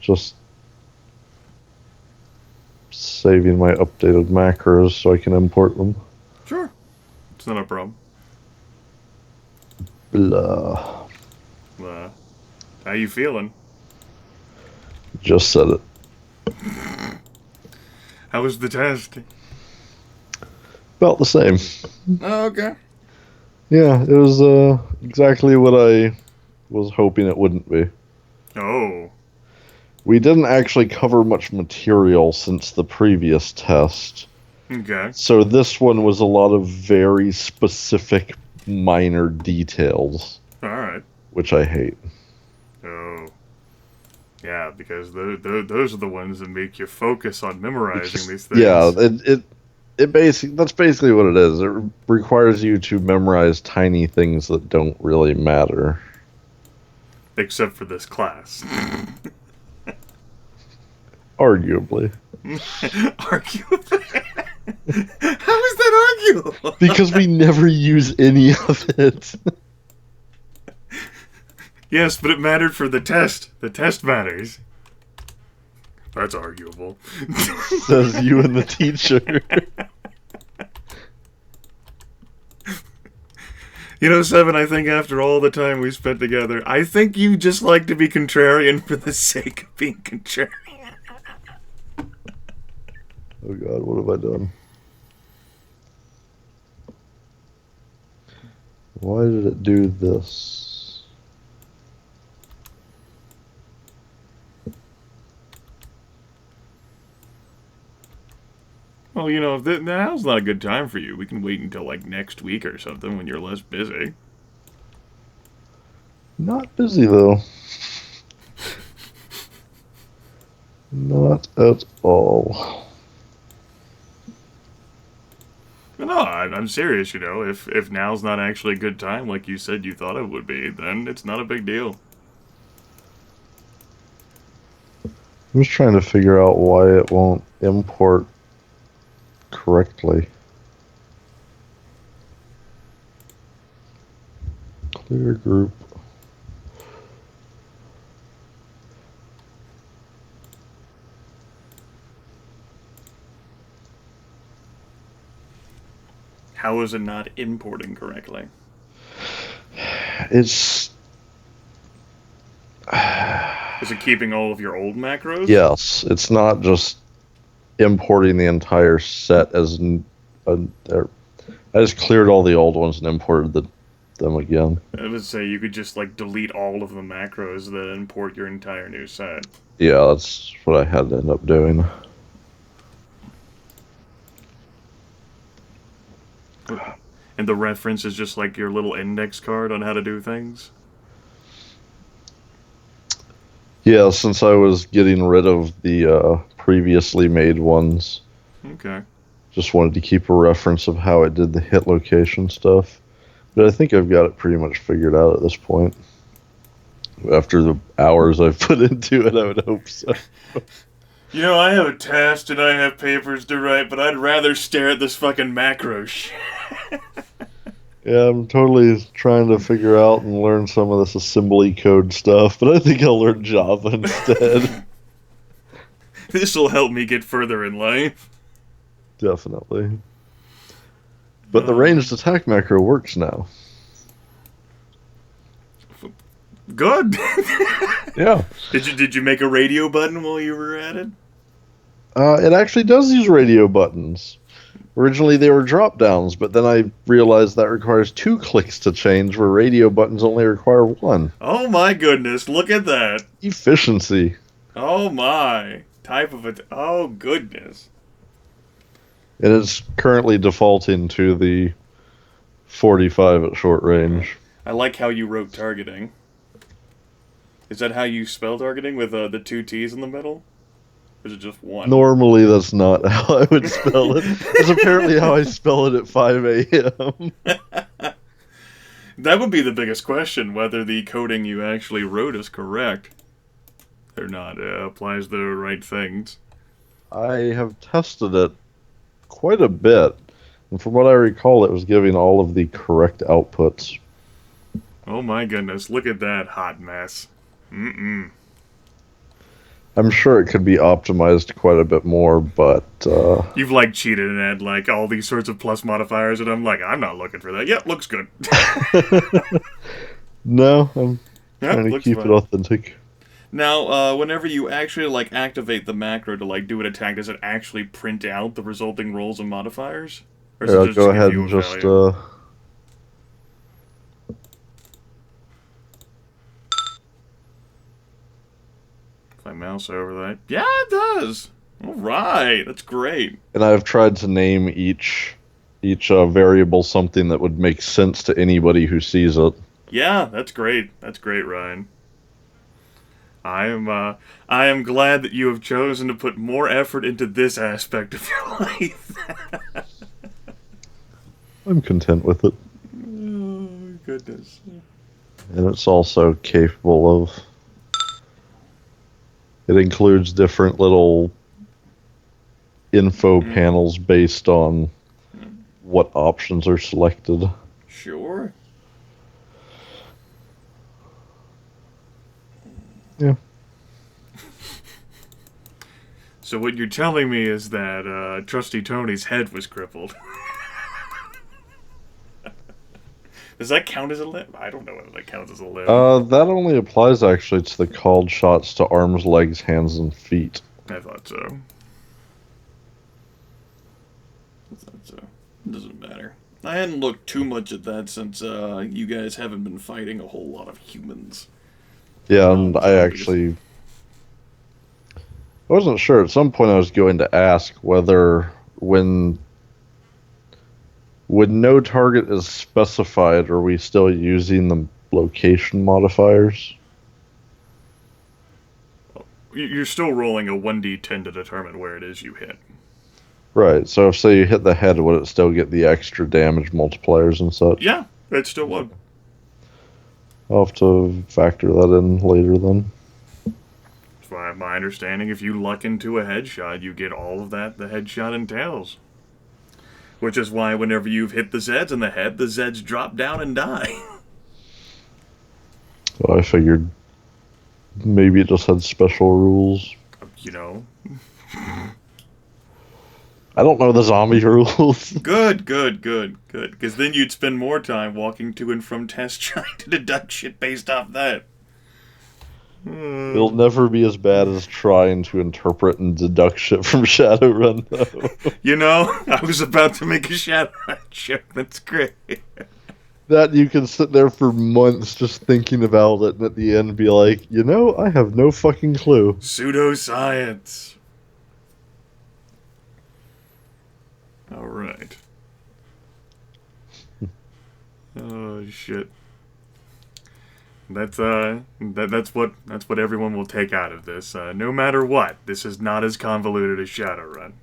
just saving my updated macros so I can import them. Sure. It's not a problem. Blah. How you feeling? Just said it. How was the test? About the same. Oh, okay. Yeah, it was exactly what I was hoping it wouldn't be. Oh. We didn't actually cover much material since the previous test. Okay. So this one was a lot of very specific minor details. Alright. Which I hate. Oh. Yeah, because those are the ones that make you focus on memorizing these things. Yeah, that's basically what it is. It requires you to memorize tiny things that don't really matter. Except for this class. Arguably. Arguably? How is that arguable? Because we never use any of it. Yes, but it mattered for the test. The test matters. That's arguable. Says you and the teacher. You know, Seven, I think after all the time we spent together, I think you just like to be contrarian for the sake of being contrarian. Oh God, what have I done? Why did it do this? Well, you know, if now's not a good time for you, we can wait until, like, next week or something when you're less busy. Not busy, though. Not at all. No, I'm serious, you know. If now's not actually a good time, like you said you thought it would be, then it's not a big deal. I'm just trying to figure out why it won't import correctly. Clear group. How is it not importing correctly? It's... Is it keeping all of your old macros? Yes, it's not just importing the entire set as... I just cleared all the old ones and imported them again. I would say you could just, like, delete all of the macros that import your entire new set. Yeah, that's what I had to end up doing. And the reference is just like your little index card on how to do things? Yeah, since I was getting rid of the previously made ones. Okay. Just wanted to keep a reference of how it did the hit location stuff. But I think I've got it pretty much figured out at this point. After the hours I've put into it, I would hope so. You know, I have a test and I have papers to write, but I'd rather stare at this fucking macro shit. Yeah, I'm totally trying to figure out and learn some of this assembly code stuff, but I think I'll learn Java instead. This'll help me get further in life. Definitely. But the ranged attack macro works now. Good. Yeah. Did you make a radio button while you were at it? It actually does use radio buttons. Originally they were drop downs, but then I realized that requires 2 clicks to change, where radio buttons only require 1. Oh my goodness, look at that. Efficiency. Oh my. Type of it. Oh goodness. And it's currently defaulting to the 45 at short range. I like how you wrote targeting. Is that how you spell targeting, with the 2 T's in the middle? Or is it just 1? Normally that's not how I would spell it. It's apparently how I spell it at 5 a.m. That would be the biggest question, whether the coding you actually wrote is correct. Or not, applies the right things. I have tested it quite a bit. And from what I recall, it was giving all of the correct outputs. Oh my goodness, look at that hot mess. Mm-mm. I'm sure it could be optimized quite a bit more, but You've like cheated and had like all these sorts of plus modifiers, and I'm like, I'm not looking for that. Yep, looks good. no, I'm Yep, trying to looks keep fine. it authentic. Now, whenever you actually like activate the macro to like do an attack, does it actually print out the resulting rolls and modifiers, or does Here, it I'll just go give ahead you and a just value? If I mouse over that, yeah, it does. All right, that's great. and I've tried to name each variable something that would make sense to anybody who sees it. Yeah, that's great. That's great, Ryan. I am glad that you have chosen to put more effort into this aspect of your life. I'm content with it, Oh, goodness. and it's also capable of. It includes different little info panels based on what options are selected. Sure. Yeah. So what you're telling me is that Trusty Tony's head was crippled. Does that count as a limb? I don't know whether that counts as a limb. That only applies actually to the called shots to arms, legs, hands, and feet. I thought so. It doesn't matter. I hadn't looked too much at that since you guys haven't been fighting a whole lot of humans. Yeah, and I Zombies. actually I wasn't sure. At some point, I was going to ask whether when no target is specified, are we still using the location modifiers? You're still rolling a 1d10 to determine where it is you hit. Right. So if say you hit the head, would it still get the extra damage multipliers and such? Yeah, it still would. I'll have to factor that in later then. That's why my understanding, if you luck into a headshot, you get all of that the headshot entails. Which is why whenever you've hit the Zeds in the head, the Zeds drop down and die. So I figured maybe it just had special rules. You know? I don't know the zombie rules. Good. Because then you'd spend more time walking to and from tests trying to deduct shit based off that. It'll never be as bad as trying to interpret and deduct shit from Shadowrun, though. You know, I was about to make a Shadowrun joke. That's great. That you can sit there for months just thinking about it, and at the end be like, you know, I have no fucking clue. Pseudoscience. All right. Oh shit. That's what everyone will take out of this. No matter what, this is not as convoluted as Shadowrun.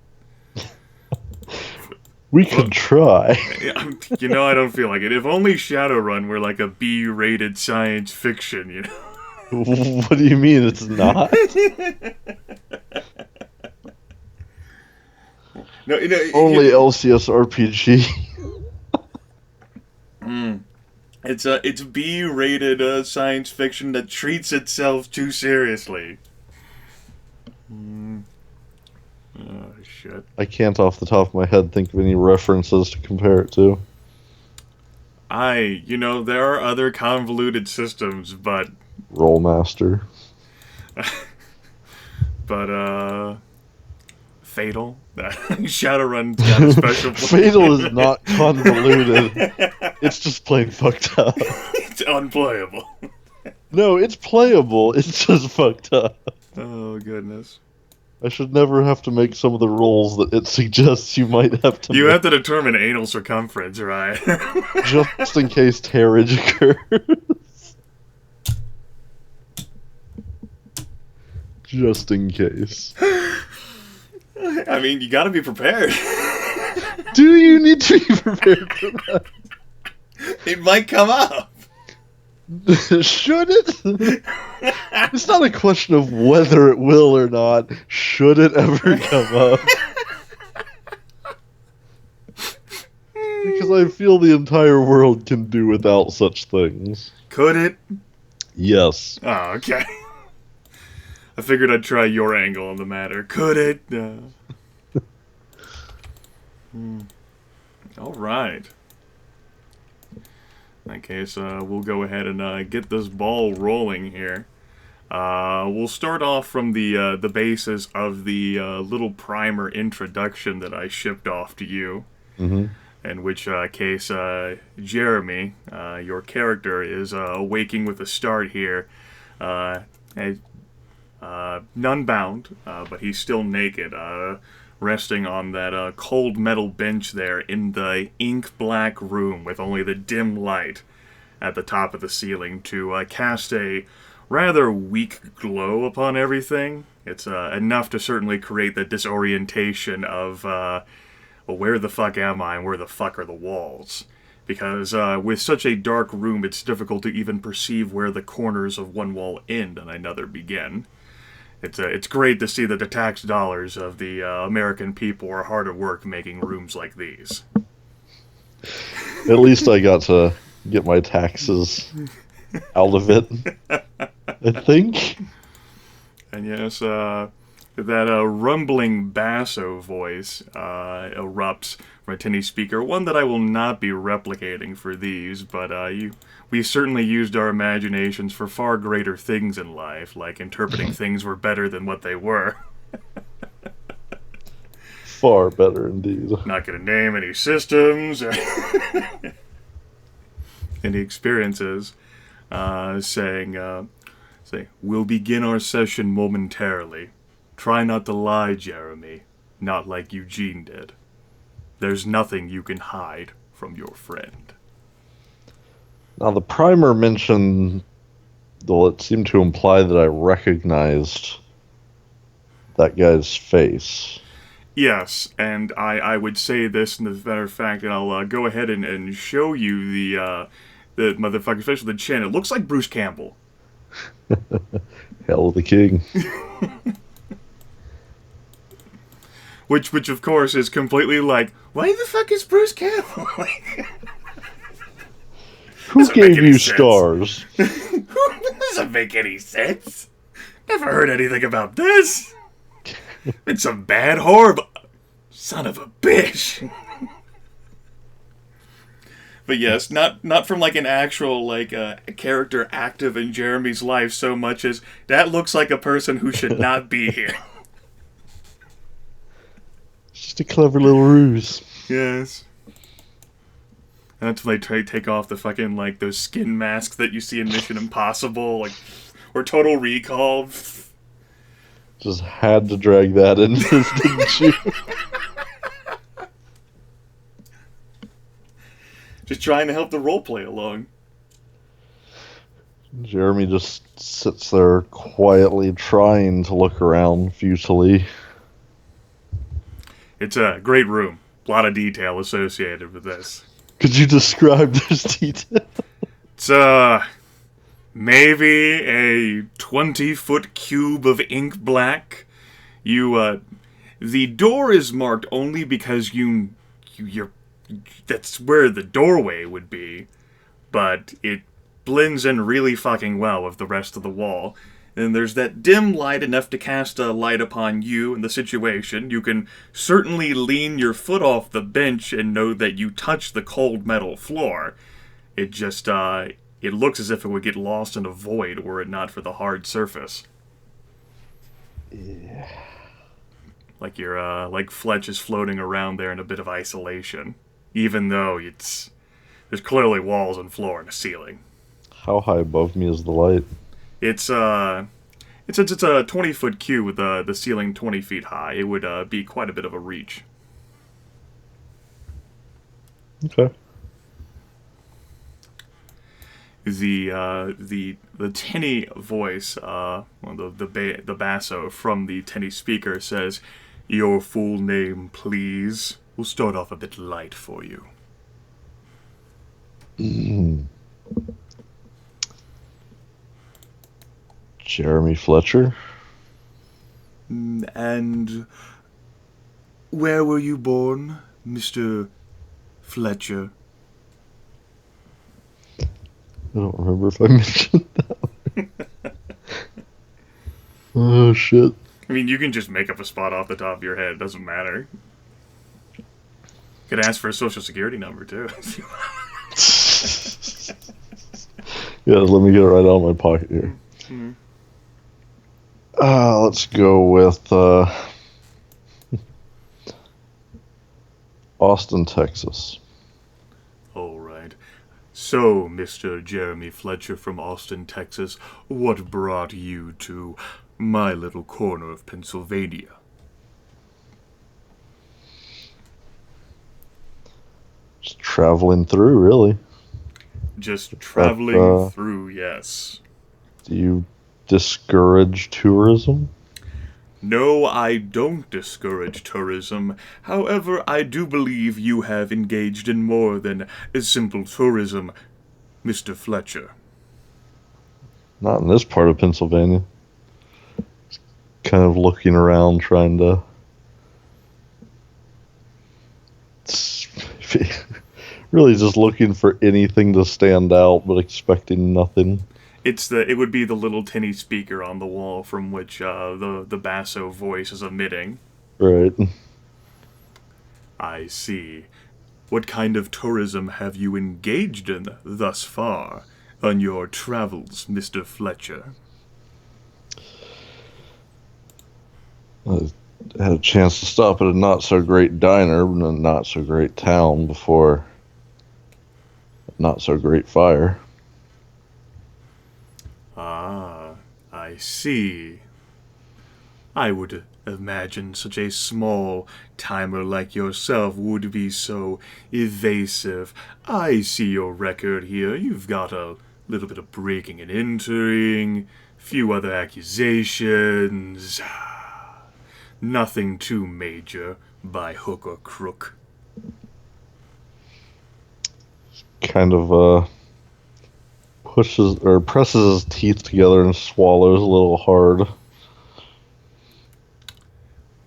We could try. You know, I don't feel like it. If only Shadowrun were like a B-rated science fiction, you know. What do you mean it's not? No, you know, Only LCS RPG. It's B-rated science fiction that treats itself too seriously. Oh shit. I can't off the top of my head think of any references to compare it to. You know, there are other convoluted systems, but Rollmaster. Fatal. Shadowrun's got a special. Fatal is not convoluted. It's just plain fucked up. It's unplayable. No, it's playable. It's just fucked up. Oh goodness. I should never have to make some of the rolls that it suggests you might have to You make. have to determine anal circumference, right? Just in case tearage occurs. Just in case. I mean, you gotta be prepared. Do you need to be prepared for that? It might come up. Should it? It's not a question of whether it will or not. Should it ever come up? Because I feel the entire world can do without such things. Could it? Yes. Oh, okay. I figured I'd try your angle on the matter. Could it? All right. In that case, we'll go ahead and get this ball rolling here. We'll start off from the basis of the little primer introduction that I shipped off to you. Mm-hmm. In which case, Jeremy, your character, is waking with a start here. None bound, but he's still naked, resting on that cold metal bench there in the ink black room with only the dim light at the top of the ceiling to cast a rather weak glow upon everything. It's enough to certainly create the disorientation of, well, where the fuck am I and where the fuck are the walls? Because with such a dark room, it's difficult to even perceive where the corners of one wall end and another begin. It's great to see that the tax dollars of the American people are hard at work making rooms like these. At least I got to get my taxes out of it, I think. And yes, that rumbling basso voice erupts from a tinny speaker, one that I will not be replicating for these, but we certainly used our imaginations for far greater things in life, like interpreting things were better than what they were. Far better indeed. Not going to name any systems or any experiences, saying, we'll begin our session momentarily. Try not to lie, Jeremy. Not like Eugene did. There's nothing you can hide from your friend. Now, the primer mentioned, though it seemed to imply that I recognized that guy's face. Yes, and I would say this, and as a matter of fact, and I'll go ahead and show you the motherfucker's face with the chin. It looks like Bruce Campbell. Hell of the king. Which of course is completely like, why the fuck is Bruce Campbell? Who gave you stars? Doesn't make any sense. Never heard anything about this. It's some bad horror, son of a bitch. But yes, not from like an actual like character active in Jeremy's life so much as that looks like a person who should not be here. Just a clever little ruse. Yes. And that's when they take off the fucking, like, those skin masks that you see in Mission Impossible, like, or Total Recall. Just had to drag that in, didn't you? Just trying to help the roleplay along. Jeremy just sits there quietly trying to look around futilely. It's a great room. A lot of detail associated with this. Could you describe those details? It's, maybe a 20-foot cube of ink black. The door is marked only because you're that's where the doorway would be, but it blends in really fucking well with the rest of the wall. And there's that dim light enough to cast a light upon you and the situation. You can certainly lean your foot off the bench and know that you touch the cold metal floor. It just, it looks as if it would get lost in a void were it not for the hard surface. Yeah. Like like Fletch is floating around there in a bit of isolation. Even though there's clearly walls and floor and a ceiling. How high above me is the light? It's a 20-foot cube with the ceiling 20 feet high. It would be quite a bit of a reach. Okay. The tinny voice, the basso from the tinny speaker says, "Your full name, please. We'll start off a bit light for you." Jeremy Fletcher. And where were you born, Mr. Fletcher? I don't remember if I mentioned that. Oh, shit. I mean, you can just make up a spot off the top of your head. It doesn't matter. Could ask for a social security number, too. Yeah, let me get it right out of my pocket here. Mm-hmm. Let's go with Austin, Texas. All right. So, Mr. Jeremy Fletcher from Austin, Texas, what brought you to my little corner of Pennsylvania? Just traveling through, really. Just traveling through, yes. Do you discourage tourism? No, I don't discourage tourism. However, I do believe you have engaged in more than a simple tourism, Mr. Fletcher. Not in this part of Pennsylvania. Just kind of looking around, trying to... really just looking for anything to stand out, but expecting nothing. It would be the little tinny speaker on the wall from which the basso voice is emitting. Right. I see. What kind of tourism have you engaged in thus far on your travels, Mr. Fletcher? I had a chance to stop at a not-so-great diner in a not-so-great town before a not-so-great fire. Ah, I see. I would imagine such a small timer like yourself would be so evasive. I see your record here. You've got a little bit of breaking and entering, few other accusations. Nothing too major by hook or crook. Kind of presses his teeth together and swallows a little hard.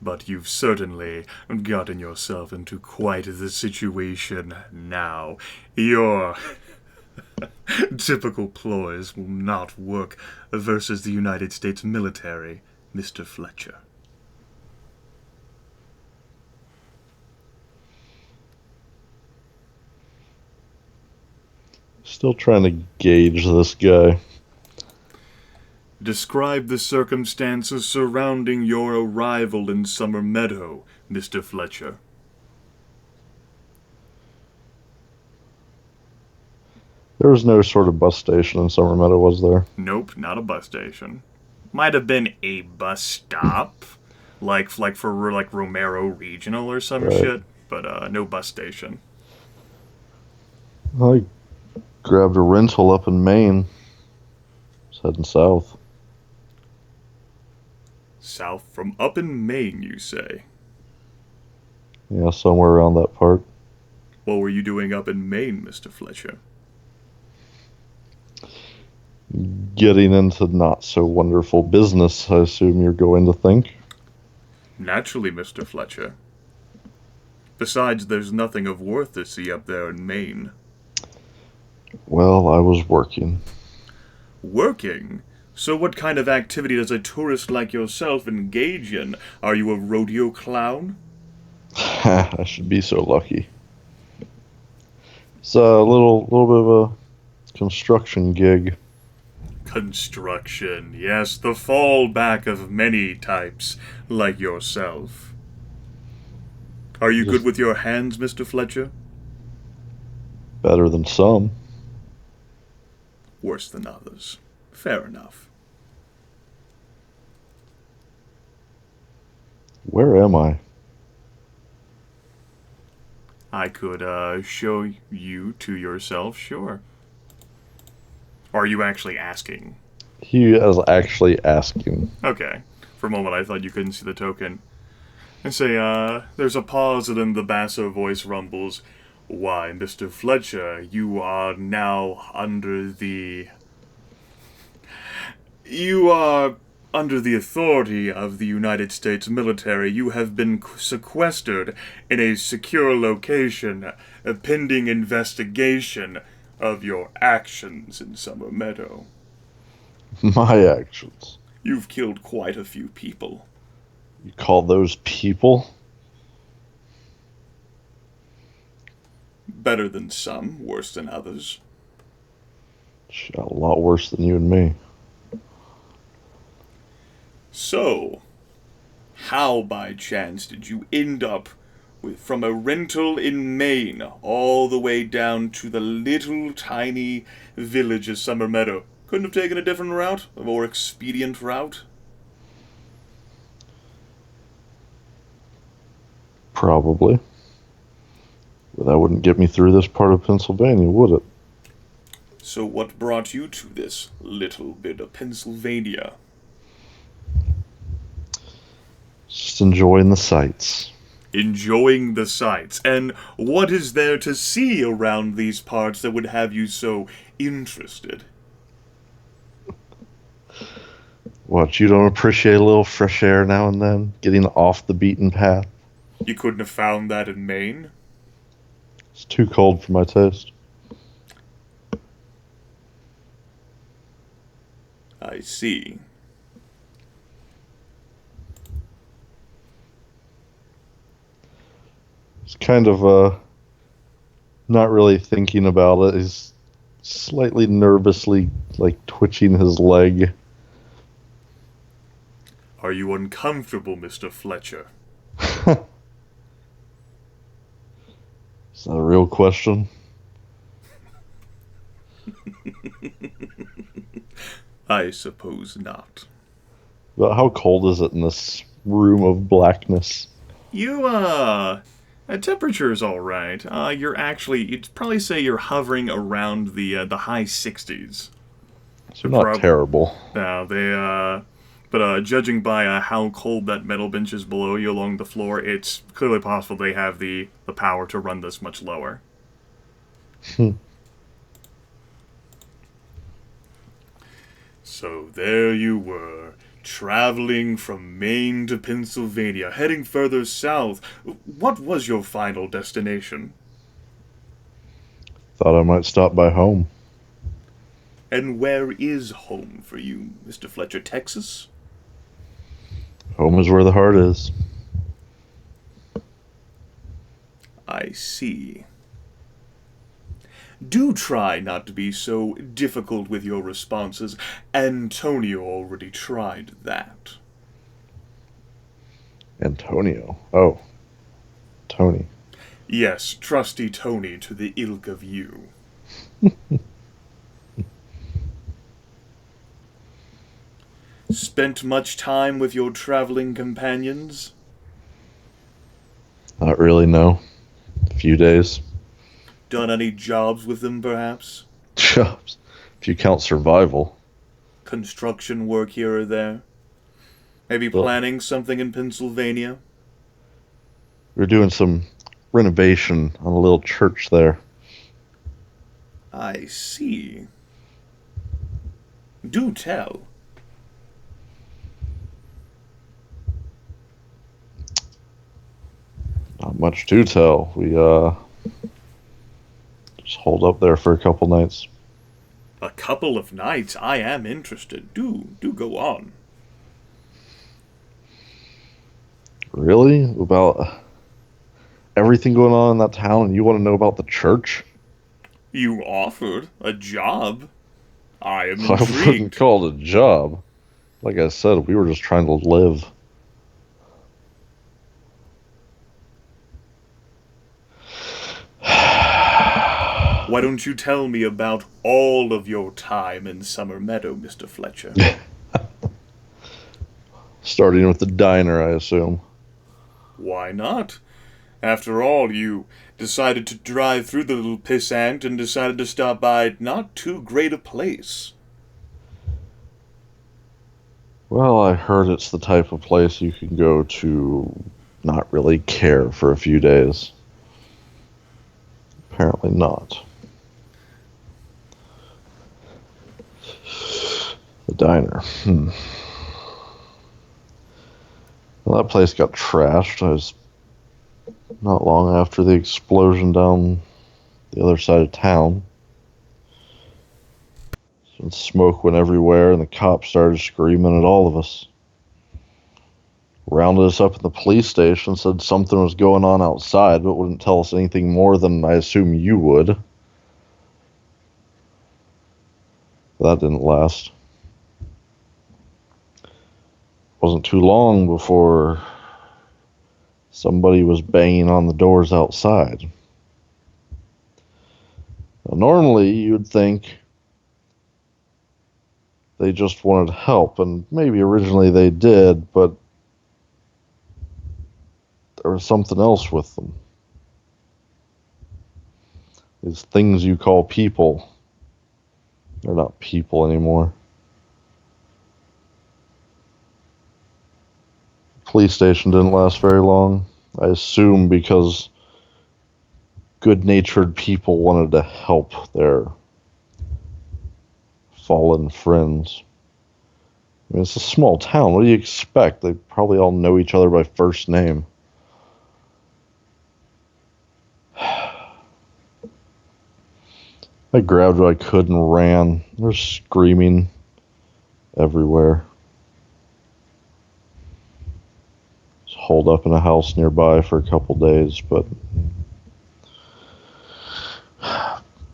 But you've certainly gotten yourself into quite the situation now. Your typical ploys will not work versus the United States military, Mr. Fletcher. Still trying to gauge this guy. Describe the circumstances surrounding your arrival in Summer Meadow, Mr. Fletcher. There was no sort of bus station in Summer Meadow, was there? Nope, not a bus station. Might have been a bus stop, like for Romero Regional or some shit, but no bus station. I grabbed a rental up in Maine. Just heading south. South from up in Maine, you say? Yeah, somewhere around that part. What were you doing up in Maine, Mr. Fletcher? Getting into not so wonderful business, I assume you're going to think. Naturally, Mr. Fletcher. Besides, there's nothing of worth to see up there in Maine. Well, I was working. Working? So what kind of activity does a tourist like yourself engage in? Are you a rodeo clown? I should be so lucky. It's a little bit of a construction gig. Construction, yes, the fallback of many types like yourself. Are you good with your hands, Mr. Fletcher? Better than some. Worse than others. Fair enough. Where am I? I could show you to yourself, sure. Are you actually asking? He is actually asking. Okay. For a moment I thought you couldn't see the token. And say, there's a pause and then the basso voice rumbles. Why, Mr. Fletcher, you are now under the... You are under the authority of the United States military. You have been sequestered in a secure location, pending investigation of your actions in Summer Meadow. My actions. You've killed quite a few people. You call those people? Better than some, worse than others. Shit, a lot worse than you and me. So, how by chance did you end up from a rental in Maine all the way down to the little tiny village of Summer Meadow? Couldn't have taken a different route? A more expedient route? Probably. But that wouldn't get me through this part of Pennsylvania, would it? So what brought you to this little bit of Pennsylvania? Just enjoying the sights. Enjoying the sights. And what is there to see around these parts that would have you so interested? What, you don't appreciate a little fresh air now and then? Getting off the beaten path? You couldn't have found that in Maine? It's too cold for my taste. I see. It's kind of, not really thinking about it. He's slightly nervously, like, twitching his leg. Are you uncomfortable, Mr. Fletcher? Is that a real question? I suppose not. But how cold is it in this room of blackness? Temperature's alright. You'd probably say you're hovering around the high 60s. So not terrible. No, but judging by how cold that metal bench is below you along the floor, it's clearly possible they have the power to run this much lower. So there you were, traveling from Maine to Pennsylvania, heading further south. What was your final destination? Thought I might stop by home. And where is home for you, Mr. Fletcher? Texas? Home is where the heart is. I see. Do try not to be so difficult with your responses. Antonio already tried that. Antonio? Oh. Tony. Yes, trusty Tony to the ilk of you. Spent much time with your traveling companions? Not really, no. A few days. Done any jobs with them, perhaps? Jobs. If you count survival. Construction work here or there? Maybe planning something in Pennsylvania? We're doing some renovation on a little church there. I see. Do tell. Not much to tell. We just holed up there for a couple nights. A couple of nights? I am interested. Do go on. Really? About everything going on in that town, and you want to know about the church? You offered a job. I am I wouldn't intrigued. call it a job. Like I said, we were just trying to live. Why don't you tell me about all of your time in Summer Meadow, Mr. Fletcher? Starting with the diner, I assume. Why not? After all, you decided to drive through the little pissant and decided to stop by not too great a place. Well, I heard it's the type of place you can go to not really care for a few days. Apparently not. The diner. Well, that place got trashed. I was not long after the explosion down the other side of town. So And smoke went everywhere, and the cops started screaming at all of us. Rounded us up at the police station, said something was going on outside, but wouldn't tell us anything more than I assume you would. That didn't last. Wasn't too long before somebody was banging on the doors outside. Now, normally, you'd think they just wanted help, and maybe originally they did, but there was something else with them. These things you call people, they're not people anymore. The police station didn't last very long. I assume because good-natured people wanted to help their fallen friends. I mean, it's a small town. What do you expect? They probably all know each other by first name. I grabbed what I could and ran. They're screaming everywhere. Was holed up in a house nearby for a couple days, but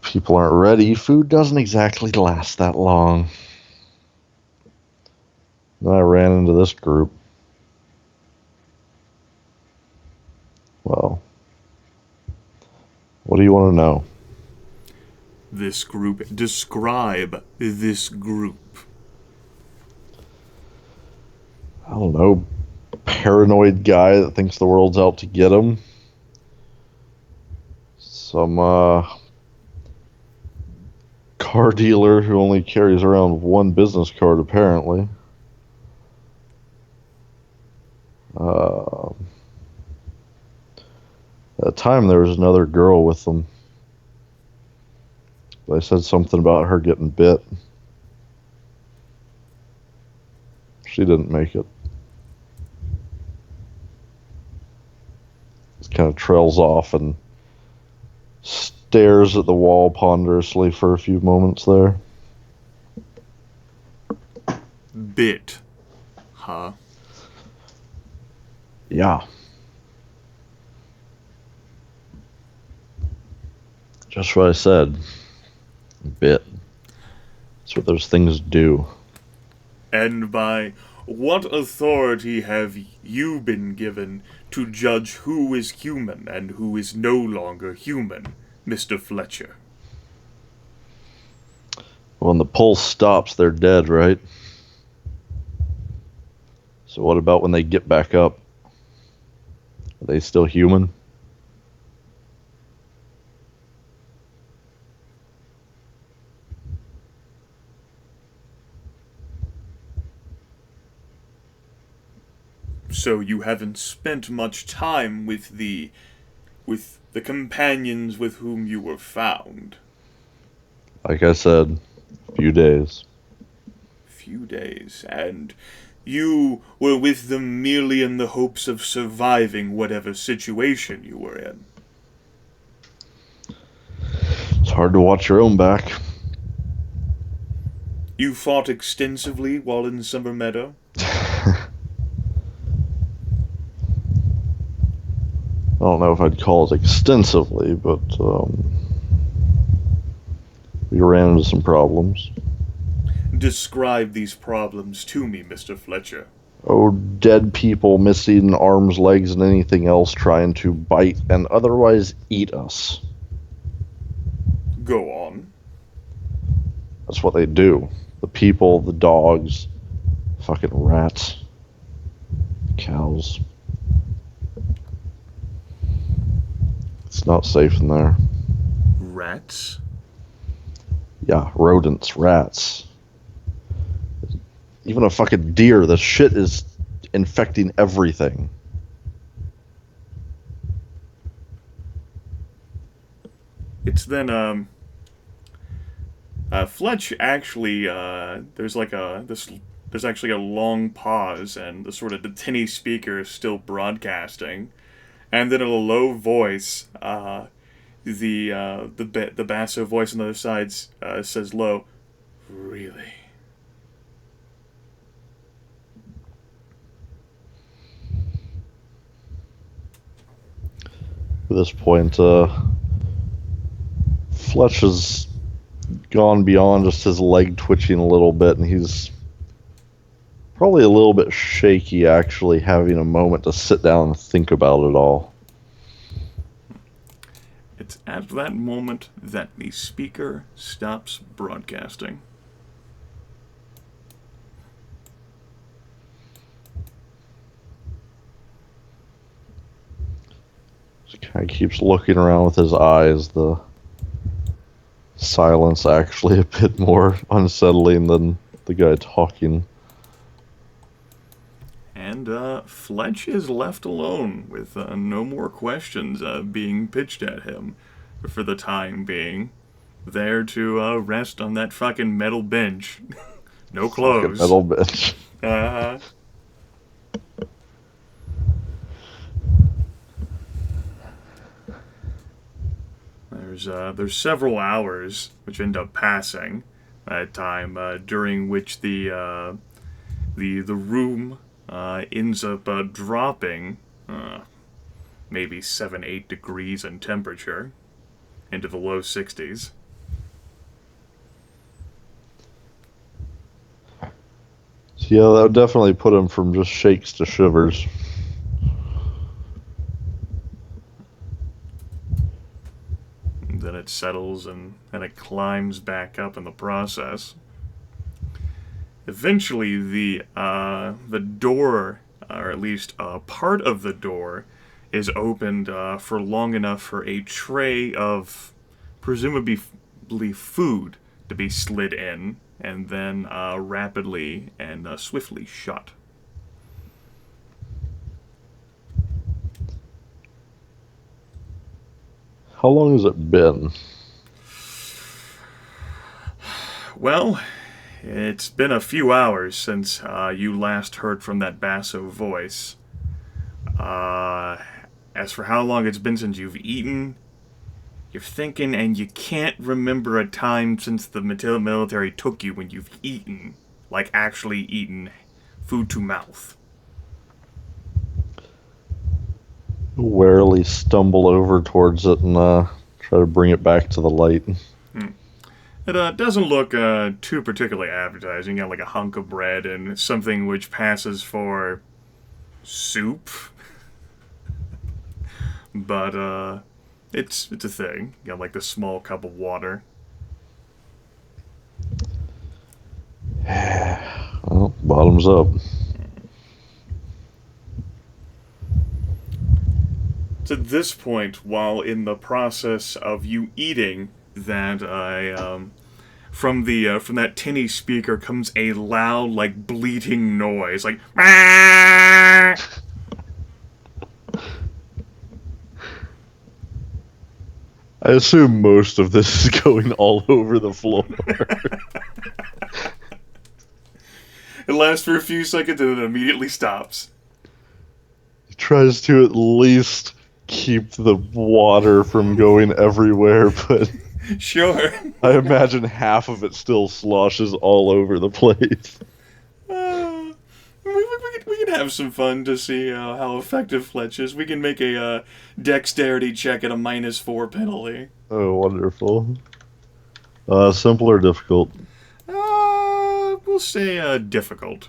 people aren't ready. Food doesn't exactly last that long. Then I ran into this group. Well, what do you want to know? This group. Describe this group. I don't know. Paranoid guy that thinks the world's out to get him. Some car dealer who only carries around one business card, apparently. At the time, there was another girl with them. They said something about her getting bit. She didn't make it. Just kind of trails off and stares at the wall ponderously for a few moments there. Bit. Huh? Yeah. Just what I said. Bit. That's what those things do. And by what authority have you been given to judge who is human and who is no longer human, Mr. Fletcher? When the pulse stops, they're dead, right? So what about when they get back up? Are they still human? So you haven't spent much time with the companions with whom you were found. Like I said, a few days. Few days, and you were with them merely in the hopes of surviving whatever situation you were in. It's hard to watch your own back. You fought extensively while in Summer Meadow? I don't know if I'd call it extensively, but we ran into some problems. Describe these problems to me, Mr. Fletcher. Oh, dead people, missing arms, legs, and anything else trying to bite and otherwise eat us. Go on. That's what they do. The people, the dogs, fucking rats, cows. It's not safe in there. Rats? Yeah, rodents, rats. Even a fucking deer. The shit is infecting everything. It's then, Fletch actually, there's actually a long pause, and the tinny speaker is still broadcasting. And then in a low voice, the basso voice on the other side says low, Really? At this point, Fletch has gone beyond just his leg twitching a little bit, and he's probably a little bit shaky, actually, having a moment to sit down and think about it all. It's at that moment that the speaker stops broadcasting. Just kind of keeps looking around with his eyes. The silence actually a bit more unsettling than the guy talking. And Fletch is left alone with no more questions being pitched at him for the time being. There to rest on that fucking metal bench. No clothes. Metal bench. There's several hours which end up passing at time during which the room ends up dropping maybe 7-8 degrees in temperature into the low 60s. So yeah, that would definitely put him from just shakes to shivers. Then it settles and it climbs back up in the process. Eventually, the door, or at least part of the door, is opened for long enough for a tray of presumably food to be slid in, and then rapidly and swiftly shut. How long has it been? Well, it's been a few hours since you last heard from that basso voice. As for how long it's been since you've eaten, you're thinking and you can't remember a time since the military took you when you've eaten. Like actually eaten food to mouth. Warily stumble over towards it and try to bring it back to the light. It doesn't look too particularly appetizing. You got like a hunk of bread and something which passes for soup. But it's a thing. You got like this small cup of water. Well, bottoms up. It's at this point, while in the process of you eating, that from that tinny speaker comes a loud, like bleating noise, like. I assume most of this is going all over the floor. It lasts for a few seconds and it immediately stops. He tries to at least keep the water from going everywhere, but sure. I imagine half of it still sloshes all over the place. We can have some fun to see how effective Fletch is. We can make a dexterity check at a -4 penalty. Oh, wonderful. Simple or difficult? We'll say difficult.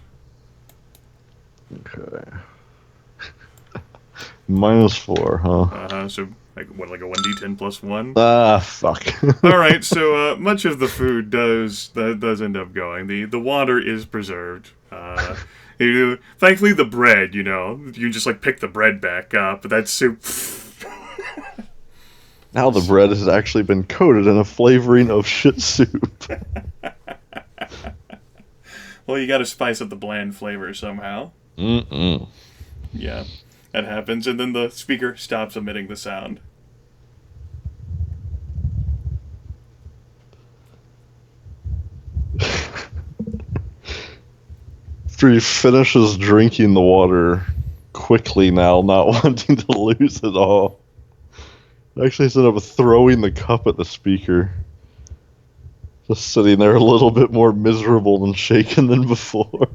Okay. -4, huh? So like a 1d10 plus 1? Ah, fuck. Alright, so much of the food does end up going. The water is preserved. Thankfully the bread, you just like pick the bread back up, but that soup. Now the bread has actually been coated in a flavoring of shit soup. Well, you gotta spice up the bland flavor somehow. Mm-mm. Yeah, that happens, and then the speaker stops emitting the sound. After he finishes drinking the water quickly now, not wanting to lose it all, actually instead of throwing the cup at the speaker, Just sitting there a little bit more miserable and shaken than before.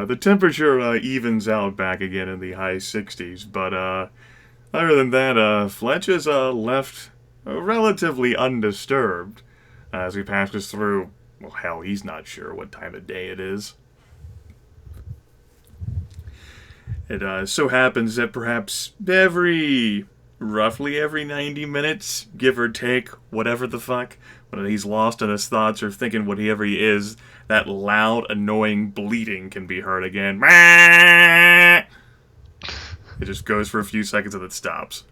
The temperature evens out back again in the high 60s, but other than that, Fletch is left relatively undisturbed as he passes through. Well, hell, he's not sure what time of day it is. It so happens that perhaps roughly every 90 minutes, give or take, whatever the fuck, when he's lost in his thoughts or thinking whatever he is, that loud, annoying bleating can be heard again. It just goes for a few seconds and it stops.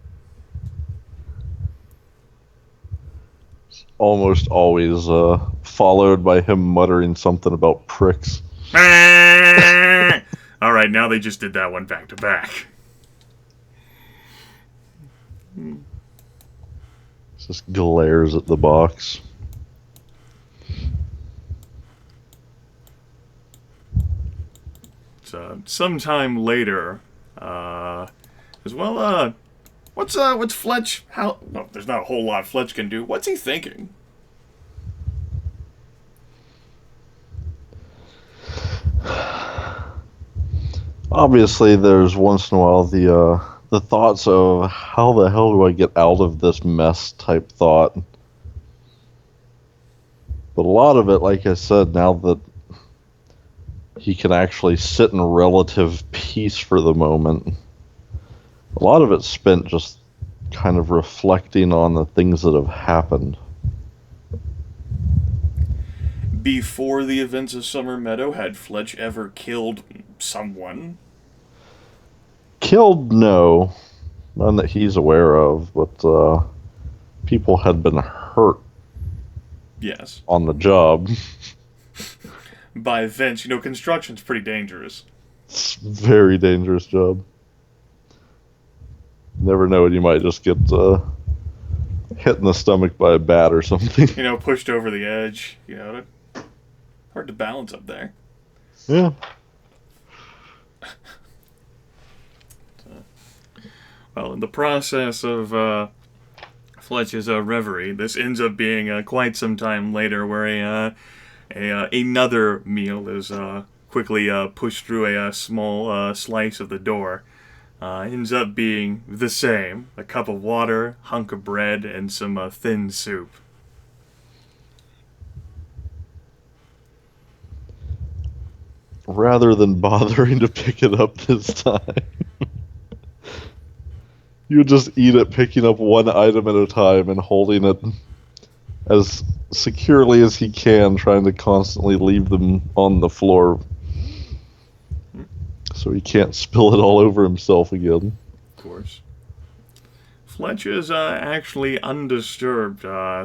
Almost always followed by him muttering something about pricks. Alright, now they just did that one back to back. Just glares at the box. So, sometime later, as well, what's Fletch? Well, there's not a whole lot Fletch can do. What's he thinking? Obviously, there's once in a while the thoughts of how the hell do I get out of this mess type thought. But a lot of it, like I said, now that he can actually sit in relative peace for the moment, a lot of it's spent just kind of reflecting on the things that have happened. Before the events of Summer Meadow, had Fletch ever killed someone? Killed, no. None that he's aware of, but people had been hurt. Yes. On the job. By events, construction's pretty dangerous. It's a very dangerous job. Never know when you might just get hit in the stomach by a bat or something. Pushed over the edge. Hard to balance up there. Yeah. Well, in the process of Fletch's reverie, this ends up being quite some time later, where another meal is quickly pushed through a small slice of the door. Ends up being the same: a cup of water, hunk of bread, and some thin soup. Rather than bothering to pick it up this time, you just eat it, picking up one item at a time and holding it as securely as he can, trying to constantly leave them on the floor so he can't spill it all over himself again. Of course. Fletch is actually undisturbed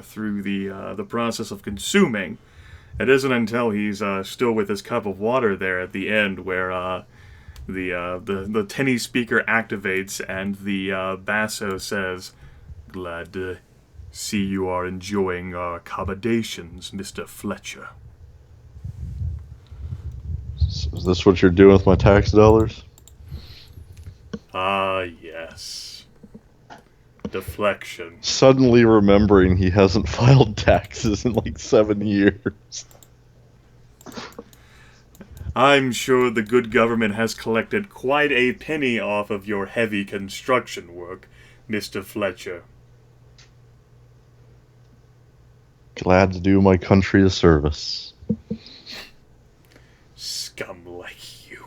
through the process of consuming. It isn't until he's still with his cup of water there at the end where the tinny speaker activates and the basso says, "Glad to see you are enjoying our accommodations, Mr. Fletcher." Is this what you're doing with my tax dollars? Ah, yes. Deflection. Suddenly remembering he hasn't filed taxes in like 7 years. I'm sure the good government has collected quite a penny off of your heavy construction work, Mr. Fletcher. Glad to do my country a service. Scum like you.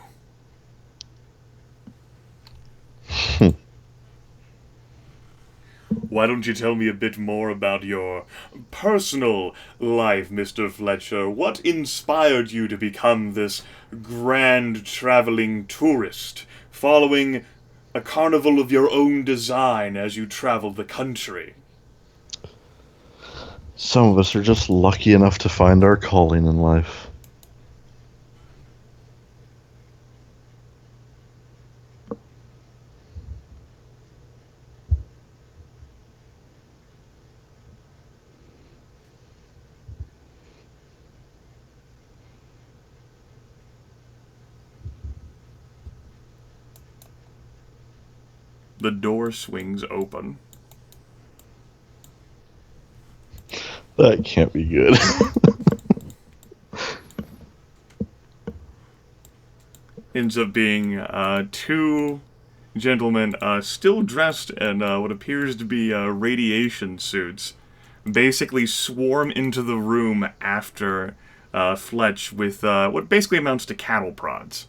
Why don't you tell me a bit more about your personal life, Mr. Fletcher? What inspired you to become this grand traveling tourist, following a carnival of your own design as you traveled the country? Some of us are just lucky enough to find our calling in life. the door swings open. That can't be good. Ends up being two gentlemen still dressed in what appears to be radiation suits. Basically swarm into the room after Fletch with what basically amounts to cattle prods.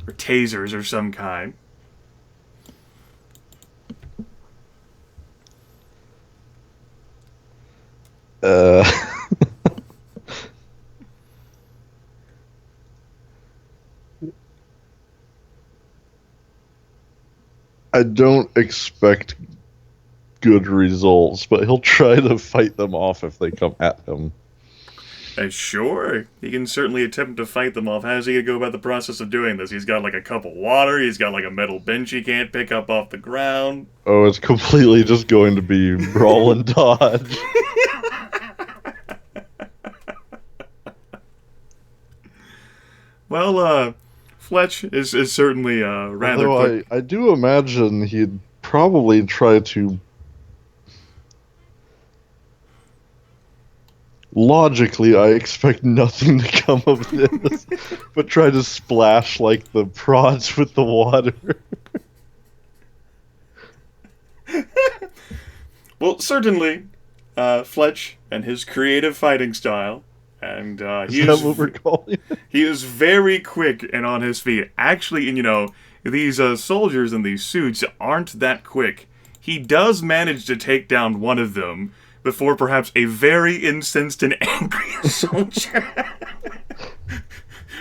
Or tasers of some kind. I don't expect good results, but he'll try to fight them off if they come at him. Sure, he can certainly attempt to fight them off. How's he gonna go about the process of doing this? He's got like a cup of water, he's got like a metal bench he can't pick up off the ground. Oh, it's completely just going to be roll and dodge. Well, Fletch is certainly rather Although quick. I do imagine he'd probably try to... Logically, I expect nothing to come of this, but try to splash, like, the prods with the water. Well, certainly, Fletch and his creative fighting style, and Is that what we're calling it? he is very quick and on his feet. Actually, and you know, these soldiers in these suits aren't that quick. He does manage to take down one of them before perhaps a very incensed and angry soldier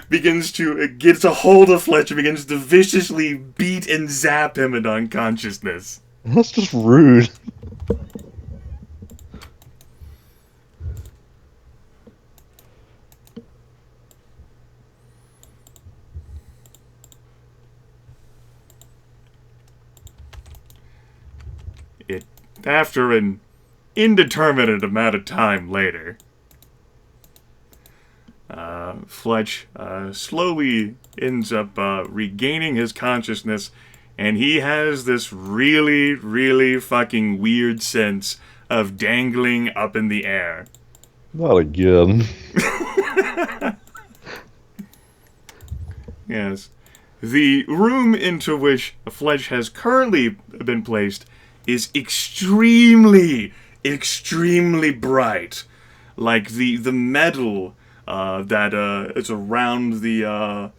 gets a hold of Fletch and begins to viciously beat and zap him into unconsciousness. That's just rude. After an indeterminate amount of time later, Fletch slowly ends up regaining his consciousness, and he has this really, really fucking weird sense of dangling up in the air. Not again. Yes. The room into which Fletch has currently been placed is extremely, extremely bright. Like the metal that is around the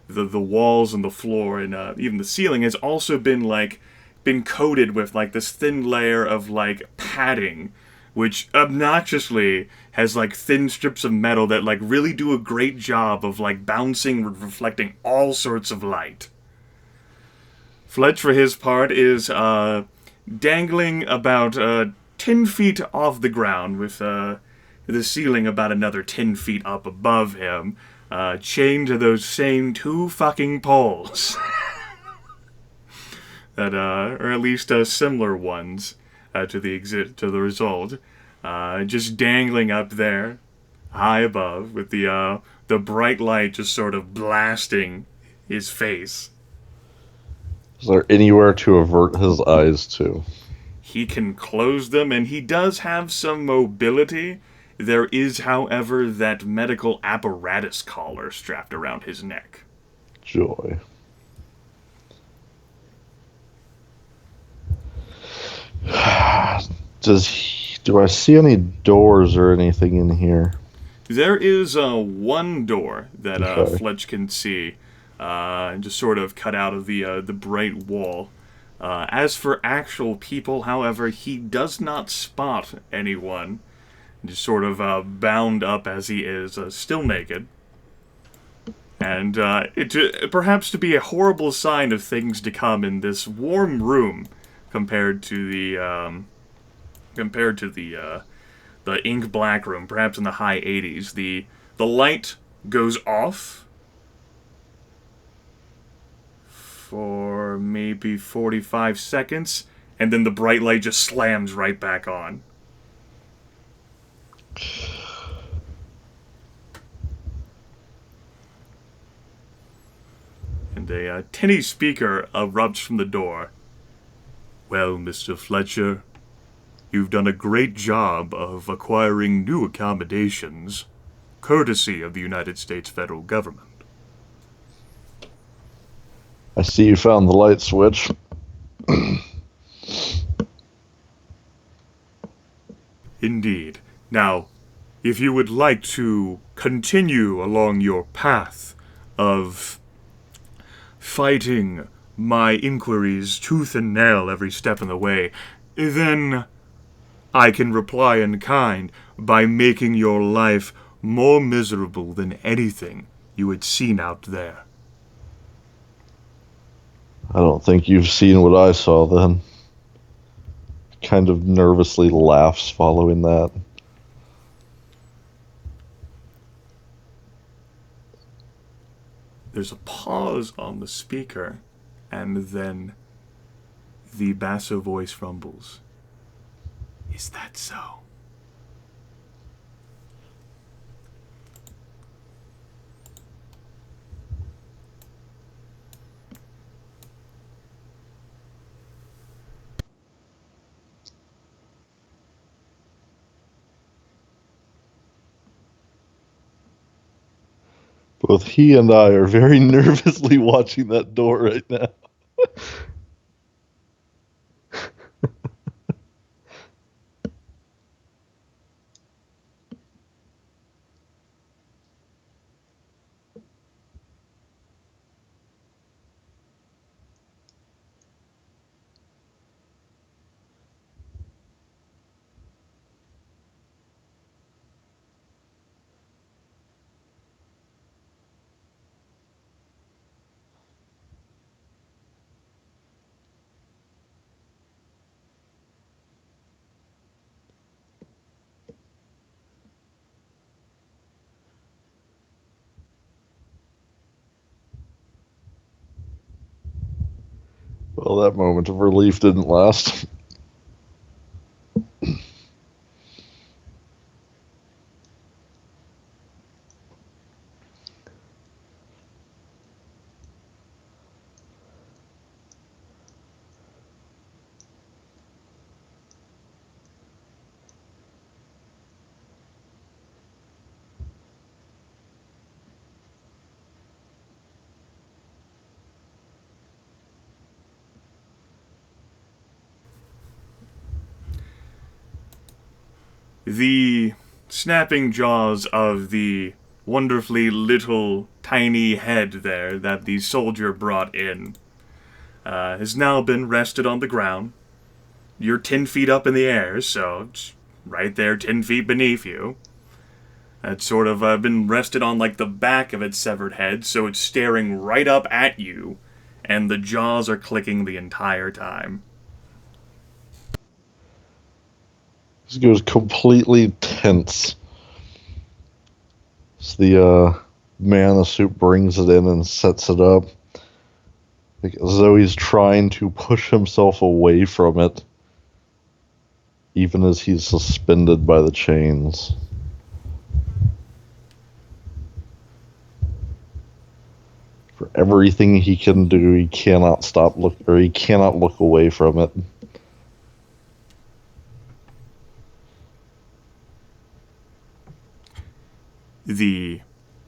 walls and the floor and even the ceiling has also been coated with like this thin layer of like padding, which obnoxiously has like thin strips of metal that like really do a great job of like bouncing, reflecting all sorts of light. Fletch, for his part, is dangling about 10 feet off the ground with the ceiling about another 10 feet up above him, chained to those same two fucking poles. That, or at least similar ones to the result. Just dangling up there, high above, with the bright light just sort of blasting his face. Is there anywhere to avert his eyes to? He can close them, and he does have some mobility. There is, however, that medical apparatus collar strapped around his neck. Joy. Do I see any doors or anything in here? There is one door that Okay. Fletch can see, just sort of cut out of the bright wall. As for actual people, however, he does not spot anyone. Just sort of bound up as he is, still naked. And perhaps to be a horrible sign of things to come in this warm room compared to the ink black room, perhaps in the high 80s. The light goes off for maybe 45 seconds, and then the bright light just slams right back on. And and a tinny speaker erupts from the door. Well, Mr. Fletcher, you've done a great job of acquiring new accommodations, courtesy of the United States federal government. I see you found the light switch. Indeed. Now, if you would like to continue along your path of fighting my inquiries tooth and nail every step of the way, then I can reply in kind by making your life more miserable than anything you had seen out there. I don't think you've seen what I saw then. Kind of nervously laughs following that. There's a pause on the speaker, and then the basso voice rumbles. Is that so? Both he and I are very nervously watching that door right now. Well, that moment of relief didn't last. The snapping jaws of the wonderfully little tiny head there that the soldier brought in has now been rested on the ground. You're 10 feet up in the air, so it's right there 10 feet beneath you. It's sort of been rested on like the back of its severed head, so it's staring right up at you, and the jaws are clicking the entire time. This goes completely tense. So the man in the suit brings it in and sets it up, like, as though he's trying to push himself away from it, even as he's suspended by the chains. For everything he can do, he cannot he cannot look away from it. The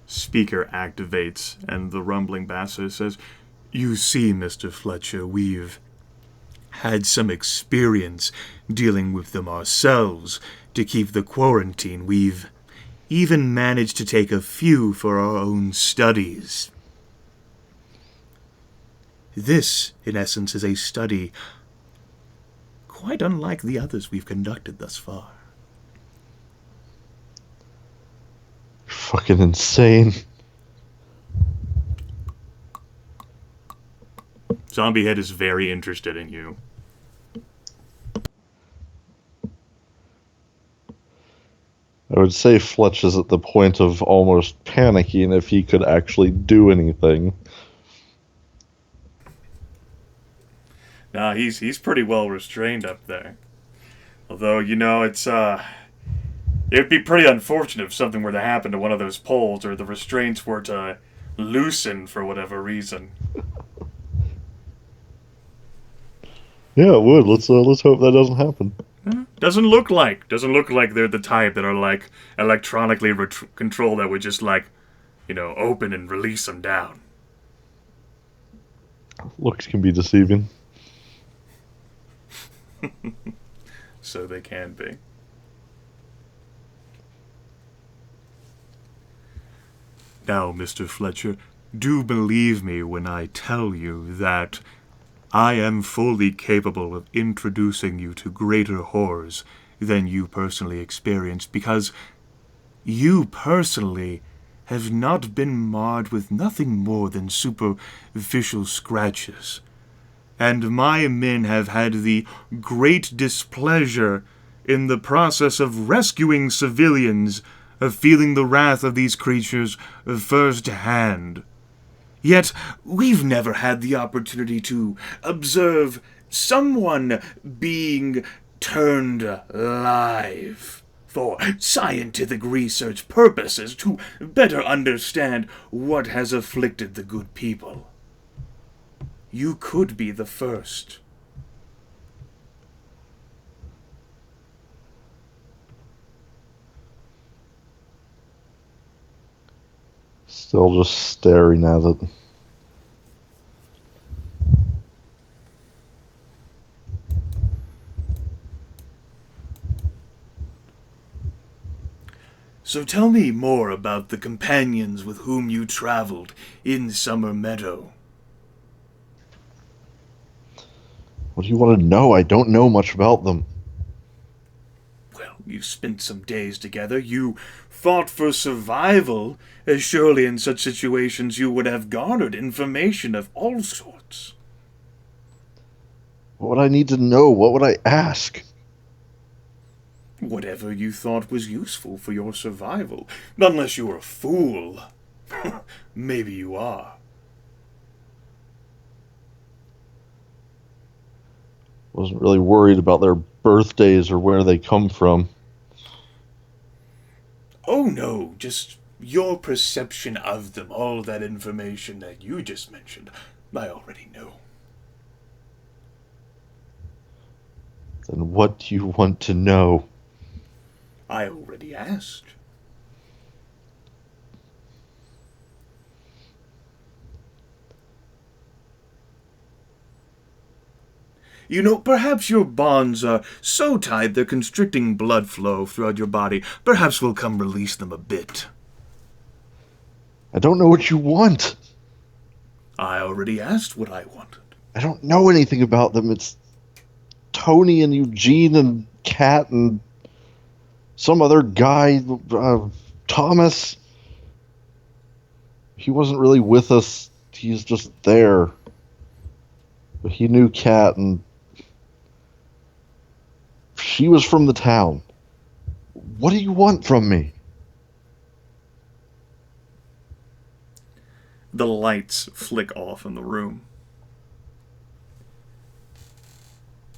speaker activates, and the rumbling basso says, "You see, Mr. Fletcher, we've had some experience dealing with them ourselves to keep the quarantine. We've even managed to take a few for our own studies. This, in essence, is a study quite unlike the others we've conducted thus far." Fucking insane. Zombie Head is very interested in you. I would say Fletch is at the point of almost panicking if he could actually do anything. Nah, he's pretty well restrained up there. Although, it'd be pretty unfortunate if something were to happen to one of those poles, or the restraints were to loosen for whatever reason. Yeah, it would. Let's hope that doesn't happen. Doesn't look like they're the type that are like electronically controlled that would just like, open and release them down. Looks can be deceiving. So they can be. Now, Mr. Fletcher, do believe me when I tell you that I am fully capable of introducing you to greater horrors than you personally experienced, because you personally have not been marred with nothing more than superficial scratches. And my men have had the great displeasure in the process of rescuing civilians of feeling the wrath of these creatures first-hand. Yet we've never had the opportunity to observe someone being turned live for scientific research purposes to better understand what has afflicted the good people. You could be the first. Still just staring at it. So tell me more about the companions with whom you traveled in Summer Meadow. What do you want to know? I don't know much about them. Well, you spent some days together. You fought for survival, as surely in such situations you would have garnered information of all sorts. What would I need to know? What would I ask? Whatever you thought was useful for your survival. Unless you're a fool. Maybe you are. Wasn't really worried about their birthdays or where they come from. Oh no, just your perception of them. All that information that you just mentioned, I already know. Then what do you want to know? I already asked. You know, perhaps your bonds are so tight they're constricting blood flow throughout your body. Perhaps we'll come release them a bit. I don't know what you want. I already asked what I wanted. I don't know anything about them. It's Tony and Eugene and Kat and some other guy, Thomas. He wasn't really with us. He's just there. But he knew Kat, and she was from the town. What do you want from me? The lights flick off in the room.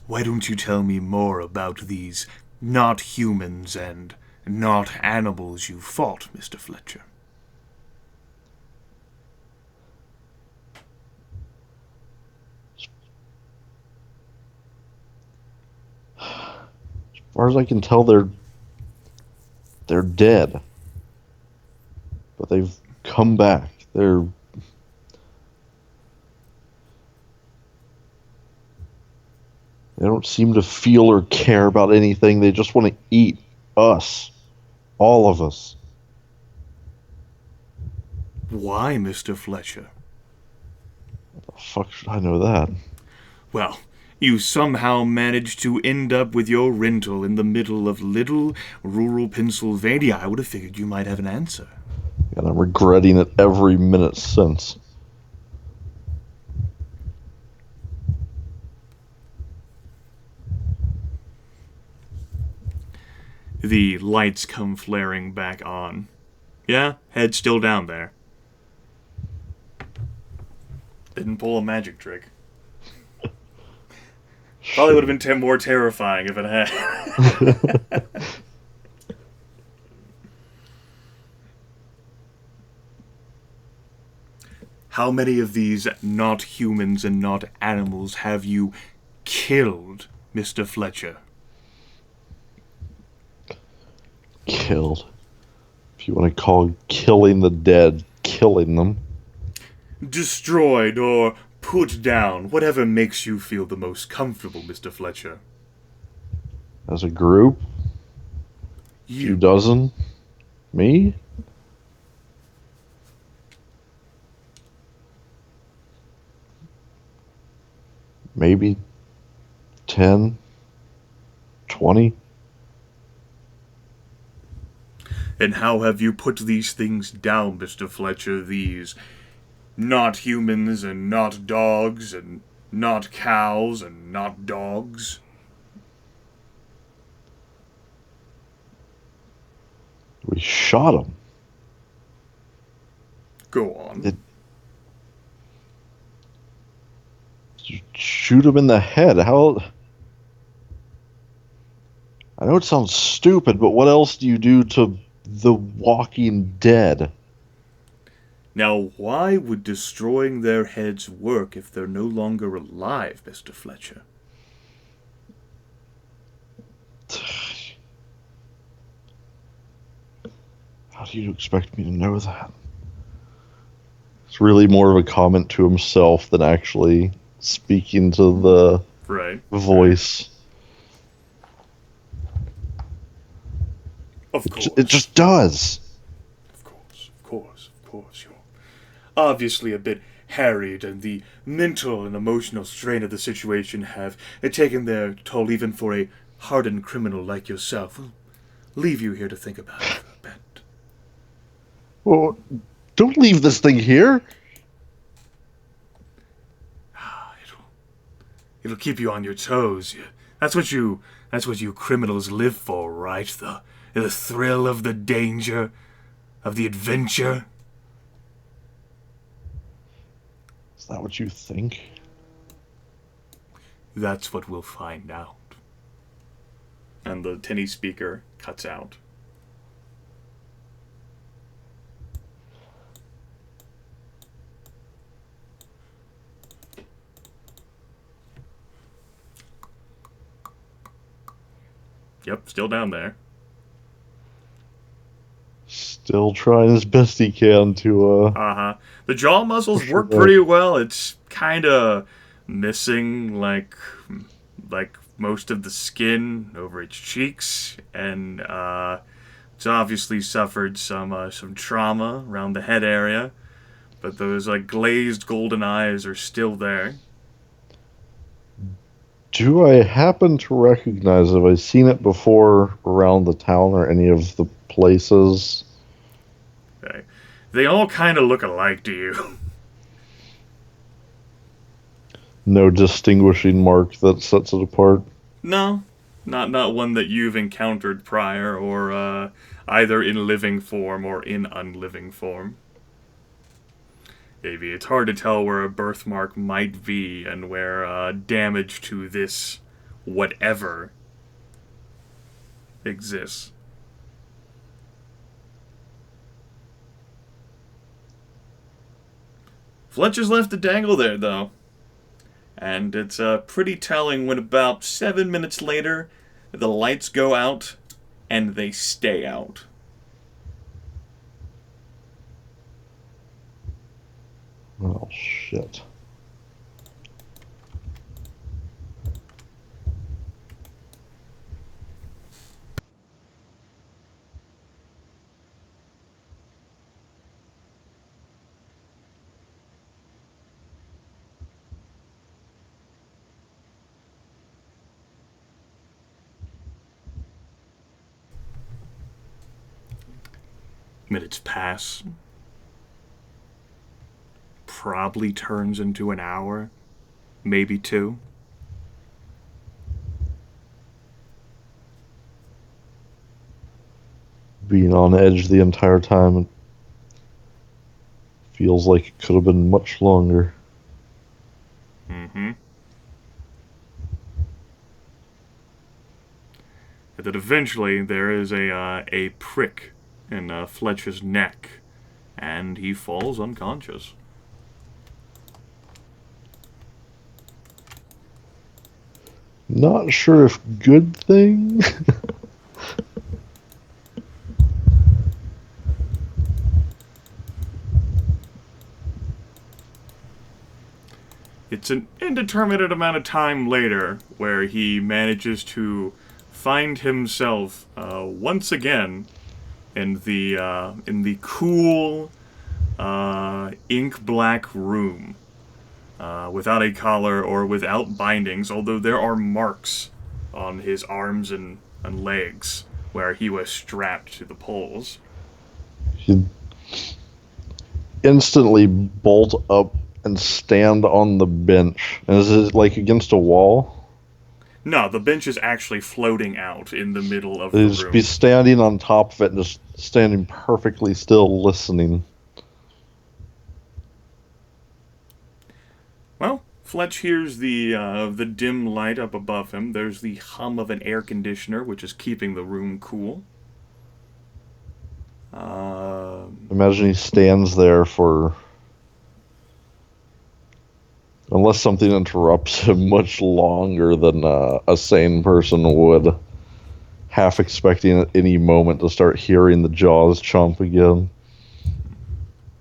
Why don't you tell me more about these not humans and not animals you fought, Mr. Fletcher? As far as I can tell, they're dead. But they've come back. They don't seem to feel or care about anything. They just want to eat us. All of us. Why, Mr. Fletcher? How the fuck should I know that? Well, you somehow managed to end up with your rental in the middle of little rural Pennsylvania. I would have figured you might have an answer. And I'm regretting it every minute since. The lights come flaring back on. Yeah, head still down there. Didn't pull a magic trick. Probably would have been more terrifying if it had. how many of these not humans and not animals have you killed, Mr. Fletcher? Killed. If you want to call killing the dead, killing them. Destroyed or put down, whatever makes you feel the most comfortable, Mr. Fletcher. As a group? A few dozen? Me? Maybe 10? 20? And how have you put these things down, Mr. Fletcher? These not humans and not dogs and not cows and not dogs? We shot him. Go on. Shoot him in the head. How... I know it sounds stupid, but what else do you do to the Walking Dead? Now, why would destroying their heads work if they're no longer alive, Mr. Fletcher? How do you expect me to know that? It's really more of a comment to himself than actually speaking to the voice. Of course. It just does. Of course. You're obviously a bit harried, and the mental and emotional strain of the situation have taken their toll even for a hardened criminal like yourself. We'll leave you here to think about it for a bit. Well, don't leave this thing here. It'll keep you on your toes. That's what you criminals live for, right? The thrill of the danger, of the adventure. Is that what you think? That's what we'll find out. And the tinny speaker cuts out. Yep, still down there. Still trying as best he can to, The jaw muscles work pretty well. It's kind of missing, like most of the skin over its cheeks, and it's obviously suffered some trauma around the head area, but those glazed golden eyes are still there. Do I happen to recognize, have I seen it before around the town or any of the places? Okay. They all kind of look alike to you. No distinguishing mark that sets it apart? No, not one that you've encountered prior, or either in living form or in unliving form. Maybe it's hard to tell where a birthmark might be and where damage to this whatever exists. Fletcher's left to dangle there, though. And it's pretty telling when about 7 minutes later, the lights go out and they stay out. Oh, shit. Minutes pass. Probably turns into an hour, maybe 2. Being on edge the entire time, it feels like it could have been much longer. Mm-hmm. And then eventually there is a prick in Fletcher's neck, and he falls unconscious. Not sure if good thing. It's an indeterminate amount of time later where he manages to find himself once again in the cool ink black room without a collar or without bindings, although there are marks on his arms and legs where he was strapped to the poles. He'd instantly bolt up and stand on the bench. And is it like against a wall? No, the bench is actually floating out in the middle of the He'd room. just be standing on top of it and just standing perfectly still listening. Well, Fletch hears the dim light up above him. There's the hum of an air conditioner, which is keeping the room cool. Imagine he stands there for... Unless something interrupts him much longer than a sane person would. Half expecting at any moment to start hearing the jaws chomp again.